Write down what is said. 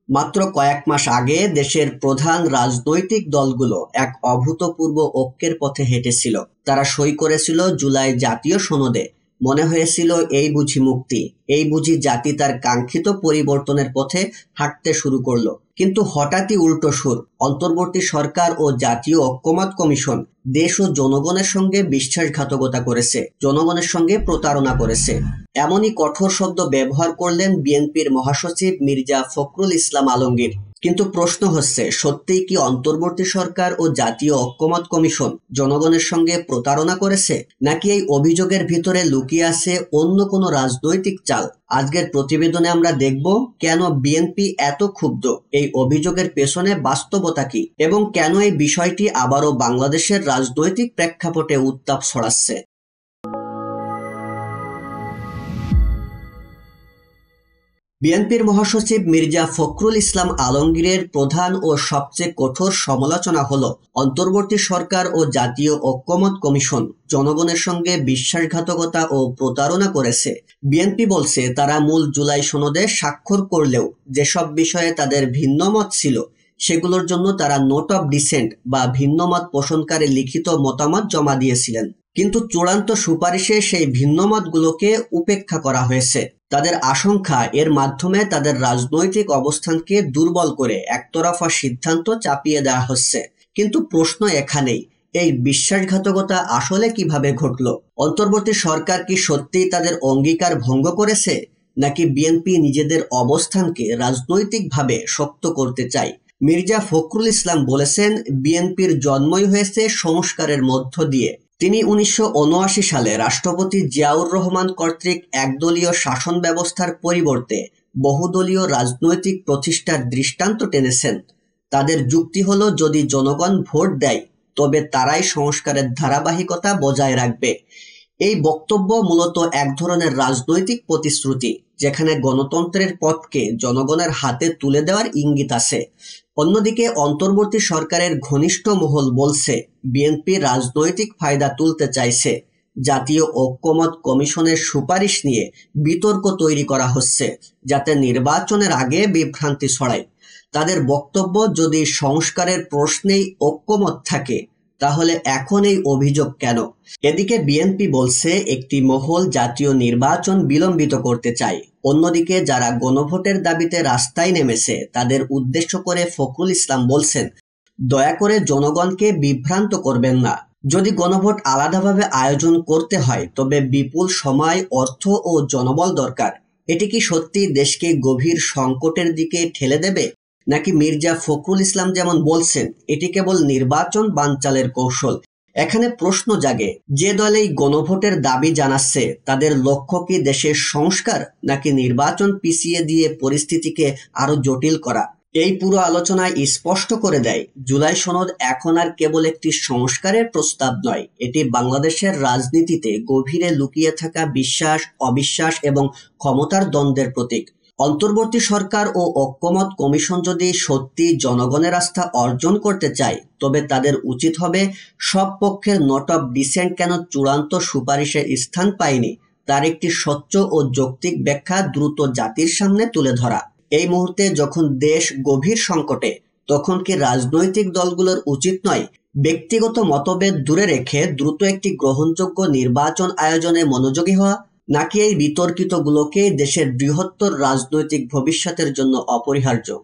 মাত্র কয়েক মাস আগে দেশের প্রধান রাজনৈতিক দলগুলো এক অভূতপূর্ব ঐক্যের পথে হেঁটেছিল। তারা সই করেছিল জুলাই জাতীয় সনদে। মনে হয়েছিল এই বুঝি মুক্তি, এই বুঝি জাতি তার কাঙ্ক্ষিত পরিবর্তনের পথে হাঁটতে শুরু করলো। কিন্তু হঠাৎই উল্টো সুর। অন্তর্বর্তী সরকার ও জাতীয় ঐক্যমত কমিশন দেশ ও জনগণের সঙ্গে বিশ্বাসঘাতকতা করেছে, জনগণের সঙ্গে প্রতারণা করেছে। এমনই কঠোর শব্দ ব্যবহার করলেন বিএনপির মহাসচিব মির্জা ফখরুল ইসলাম আলমগীর। কিন্তু প্রশ্ন হচ্ছে, সত্যিই কি অন্তর্বর্তী সরকার ও জাতীয় ঐক্যমত কমিশন জনগণের সঙ্গে প্রতারণা করেছে, নাকি এই অভিযোগের ভিতরে লুকিয়ে আছে অন্য কোনো রাজনৈতিক চাল? আজকের প্রতিবেদনে আমরা দেখব কেন বিএনপি এত ক্ষুব্ধ, এই অভিযোগের পেছনে বাস্তবতা কি, এবং কেন এই বিষয়টি আবারও বাংলাদেশের রাজনৈতিক প্রেক্ষাপটে উত্তাপ ছড়াচ্ছে। বিএনপির মহাসচিব মির্জা ফখরুল ইসলাম আলমগীরের প্রধান ও সবচেয়ে কঠোর সমালোচনা হলো অন্তর্বর্তী সরকার ও জাতীয় ঐক্যমত কমিশন জনগণের সঙ্গে বিশ্বাসঘাতকতা ও প্রতারণা করেছে। বিএনপি বলছে, তারা মূল জুলাই সনদে স্বাক্ষর করলেও যেসব বিষয়ে তাদের ভিন্নমত ছিল সেগুলোর জন্য তারা নোট অফ ডিসেন্ট বা ভিন্নমত পোষণকারী লিখিত মতামত জমা দিয়েছিলেন। কিন্তু চূড়ান্ত সুপারিশে সেই ভিন্নমতগুলোকে উপেক্ষা করা হয়েছে। তাদের আশঙ্কা, এর মাধ্যমে তাদের রাজনৈতিক অবস্থানকে দুর্বল করে একতরফা সিদ্ধান্ত চাপিয়ে দেওয়া হচ্ছে। কিন্তু প্রশ্ন এখানেই, এই বিশ্বাসঘাতকতা আসলে কিভাবে ঘটল? অন্তর্বর্তী সরকার কি সত্যিই তাদের অঙ্গীকার ভঙ্গ করেছে, নাকি বিএনপি নিজেদের অবস্থানকে রাজনৈতিকভাবে শক্ত করতে চায়? মির্জা ফখরুল ইসলাম বলেছেন, বিএনপির জন্মই হয়েছে সংস্কারের মধ্য দিয়ে। তিনি 1979 সালে রাষ্ট্রপতি জিয়াউর রহমান কর্তৃক একদলীয় শাসন ব্যবস্থার পরিবর্তে বহুদলীয় রাজনৈতিক প্রতিষ্ঠার দৃষ্টান্ত টেনেছেন। তাদের যুক্তি হলো, যদি জনগণ ভোট দেয় তবে তারাই সংস্কারের ধারাবাহিকতা বজায় রাখবে। এই বক্তব্য মূলত এক ধরনের রাজনৈতিক প্রতিশ্রুতি, যেখানে গণতন্ত্রের পথকে জনগণের হাতে তুলে দেওয়ার ইঙ্গিত আছে। অন্যদিকে অন্তর্বর্তী সরকারের ঘনিষ্ঠ মহল বলছে, বিএনপি রাজনৈতিক ফায়দা তুলতে চাইছে। জাতীয় ঐক্যমত কমিশনের সুপারিশ নিয়ে বিতর্ক তৈরি করা হচ্ছে, যাতে নির্বাচনের আগে বিভ্রান্তি ছড়ায়। তাদের বক্তব্য, যদি সংস্কারের প্রশ্নেই ঐক্যমত থাকে তাহলে এখন এই অভিযোগ কেন? এদিকে বিএনপি বলছে, একটি মহল জাতীয় নির্বাচন বিলম্বিত করতে চায়। অন্যদিকে যারা গণভোটের দাবিতে রাস্তায় নেমেছে তাদের উদ্দেশ্য করে ফখরুল ইসলাম বলছেন, দয়া করে জনগণকে বিভ্রান্ত করবেন না। যদি গণভোট আলাদাভাবে আয়োজন করতে হয় তবে বিপুল সময়, অর্থ ও জনবল দরকার। এটি কি সত্যি দেশকে গভীর সংকটের দিকে ঠেলে দেবে, নাকি মির্জা ফখরুল ইসলাম যেমন বলছেন এটি কেবল নির্বাচন বানচালের কৌশল? এখানে প্রশ্ন জাগে, যে দল এই গণভোটের দাবি জানাচ্ছে তাদের লক্ষ্য কি দেশের সংস্কার, নাকি নির্বাচন পিছিয়ে দিয়ে পরিস্থিতিকে আরো জটিল করা? এই পুরো আলোচনায় স্পষ্ট করে দেয়, জুলাই সনদ এখন আর কেবল একটি সংস্কারের প্রস্তাব নয়, এটি বাংলাদেশের রাজনীতিতে গভীরে লুকিয়ে থাকা বিশ্বাস, অবিশ্বাস এবং ক্ষমতার দ্বন্দ্বের প্রতীক। অন্তর্বর্তী সরকার ও ঐক্যমত কমিশন যদি সত্যি জনগণের আস্থা অর্জন করতে চায় তবে তাদের উচিত হবে সব পক্ষের নোট অফ ডিসেন্ট কেন চূড়ান্ত সুপারিশে স্থান পায়নি তার একটি স্বচ্ছ ও যৌক্তিক ব্যাখ্যা দ্রুত জাতির সামনে তুলে ধরা। এই মুহূর্তে যখন দেশ গভীর সংকটে, তখন কি রাজনৈতিক দলগুলোর উচিত নয় ব্যক্তিগত মতভেদ দূরে রেখে দ্রুত একটি গ্রহণযোগ্য নির্বাচন আয়োজনে মনোযোগী হওয়া, নাকি এই বিতর্কিতগুলোকে দেশের বৃহত্তর রাজনৈতিক ভবিষ্যতের জন্য অপরিহার্য?